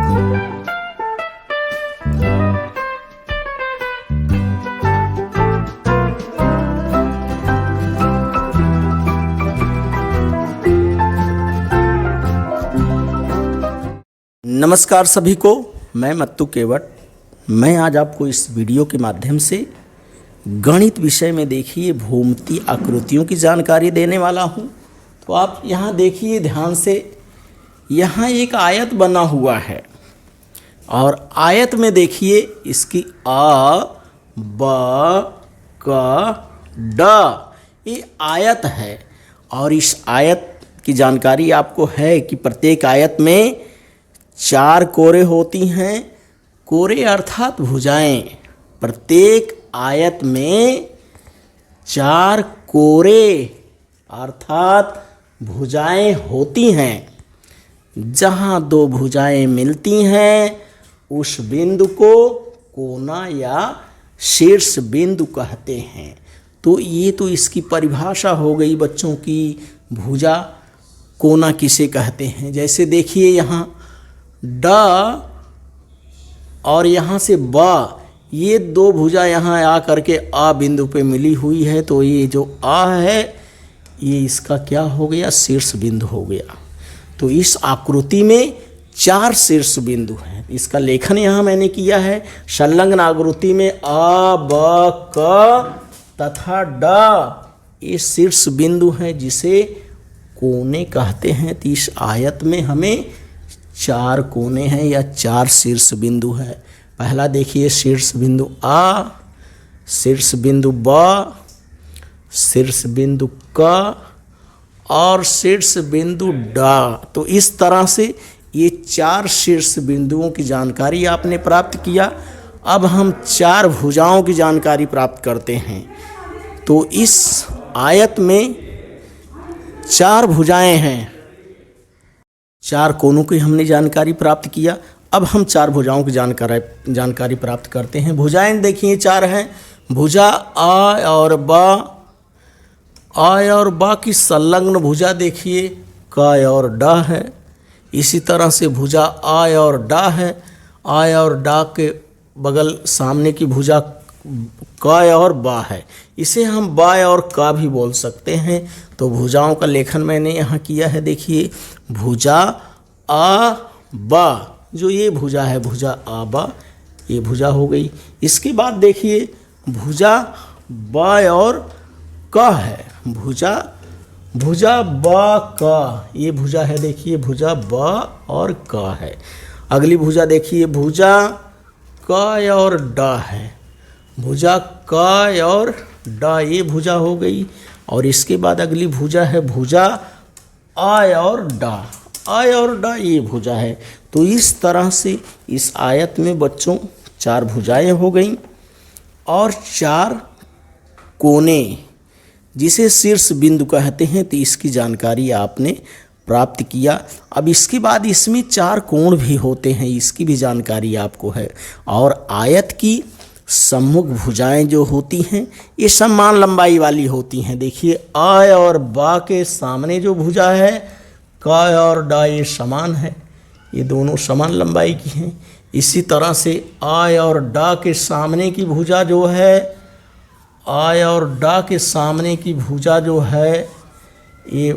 नमस्कार सभी को, मैं मत्तू केवट। मैं आज आपको इस वीडियो के माध्यम से गणित विषय में देखिए भूमितीय आकृतियों की जानकारी देने वाला हूं। तो आप यहाँ देखिए ध्यान से, यहाँ एक आयत बना हुआ है और आयत में देखिए इसकी आ ब क ड ये आयत है। और इस आयत की जानकारी आपको है कि प्रत्येक आयत में 4 कोरे होती हैं। कोरे अर्थात भुजाएं। प्रत्येक आयत में 4 कोरे अर्थात भुजाएं होती हैं। जहाँ 2 भुजाएं मिलती हैं उस बिंदु को कोना या शीर्ष बिंदु कहते हैं। तो ये तो इसकी परिभाषा हो गई बच्चों की, भुजा कोना किसे कहते हैं। जैसे देखिए यहाँ ड और यहाँ से ब, ये 2 भुजा यहाँ आ करके आ बिंदु पे मिली हुई है। तो ये जो आ है ये इसका क्या हो गया, शीर्ष बिंदु हो गया। तो इस आकृति में 4 शीर्ष बिंदु हैं। इसका लेखन यहाँ मैंने किया है। संलग्न आकृति में आ ब क तथा ड ये शीर्ष बिंदु हैं जिसे कोने कहते हैं। तो इस आयत में हमें 4 कोने हैं या 4 शीर्ष बिंदु है। पहला देखिए शीर्ष बिंदु आ, शीर्ष बिंदु ब, शीर्ष बिंदु क और शीर्ष बिंदु ड। तो इस तरह से ये 4 शीर्ष बिंदुओं की जानकारी आपने प्राप्त किया। अब हम 4 भुजाओं की जानकारी प्राप्त करते हैं। तो इस आयत में 4 भुजाएं हैं। 4 कोनों की हमने जानकारी प्राप्त किया। अब हम 4 भुजाओं की जानकारी प्राप्त करते हैं। भुजाएं देखिए 4 हैं। भुजा आ और ब की संलग्न भुजा देखिए क और ड है। इसी तरह से भुजा आ और ड है। आ और ड के बगल सामने की भुजा क और ब है। इसे हम ब और क भी बोल सकते हैं। तो भुजाओं का लेखन मैंने यहाँ किया है। देखिए भुजा आ ब, जो ये भुजा है भुजा आ ब, ये भुजा हो गई। इसके बाद देखिए भुजा ब और क है। भुजा ब क, ये भुजा है। देखिए भुजा ब और क है। अगली भुजा देखिए भुजा क और ड है। भुजा क और ड ये भुजा हो गई। और इसके बाद अगली भुजा है भुजा आ और ड, आ और ड ये भुजा है। तो इस तरह से इस आयत में बच्चों 4 भुजाएं हो गई और 4 कोने जिसे शीर्ष बिंदु कहते हैं। तो इसकी जानकारी आपने प्राप्त किया। अब इसके बाद इसमें 4 कोण भी होते हैं, इसकी भी जानकारी आपको है। और आयत की सम्मुख भुजाएं जो होती हैं ये समान लंबाई वाली होती हैं। देखिए आ और ब के सामने जो भुजा है क और ड ये समान है, ये दोनों समान लंबाई की हैं। इसी तरह से आ और ड के सामने की भुजा जो है, आ और ड के सामने की भुजा जो है ये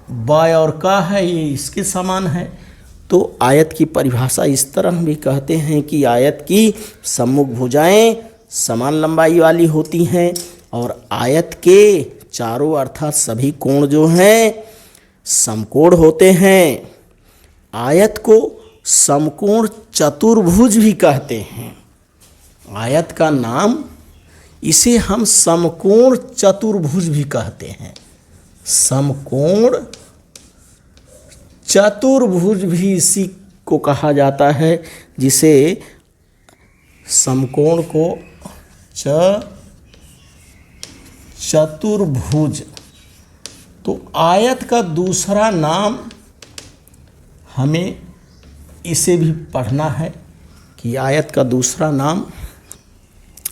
ब और क है, ये इसके समान है। तो आयत की परिभाषा इस तरह भी कहते हैं कि आयत की सम्मुख भुजाएं समान लंबाई वाली होती हैं और आयत के चारों अर्थात सभी कोण जो हैं समकोण होते हैं। आयत को समकोण चतुर्भुज भी कहते हैं। आयत का नाम, इसे हम समकोण चतुर्भुज भी कहते हैं। समकोण चतुर्भुज भी इसी को कहा जाता है, जिसे समकोण को चतुर्भुज। तो आयत का दूसरा नाम हमें इसे भी पढ़ना है कि आयत का दूसरा नाम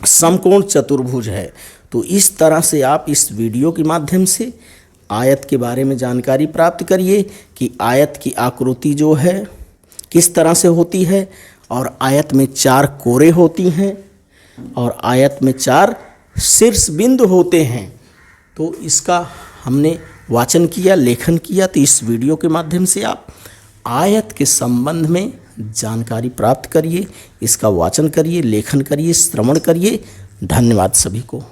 समकोण चतुर्भुज है। तो इस तरह से आप इस वीडियो के माध्यम से आयत के बारे में जानकारी प्राप्त करिए कि आयत की आकृति जो है किस तरह से होती है, और आयत में 4 कोरे होती हैं और आयत में 4 शीर्ष बिंदु होते हैं। तो इसका हमने वाचन किया, लेखन किया। तो इस वीडियो के माध्यम से आप आयत के संबंध में जानकारी प्राप्त करिए, इसका वाचन करिए, लेखन करिए, श्रवण करिए। धन्यवाद सभी को।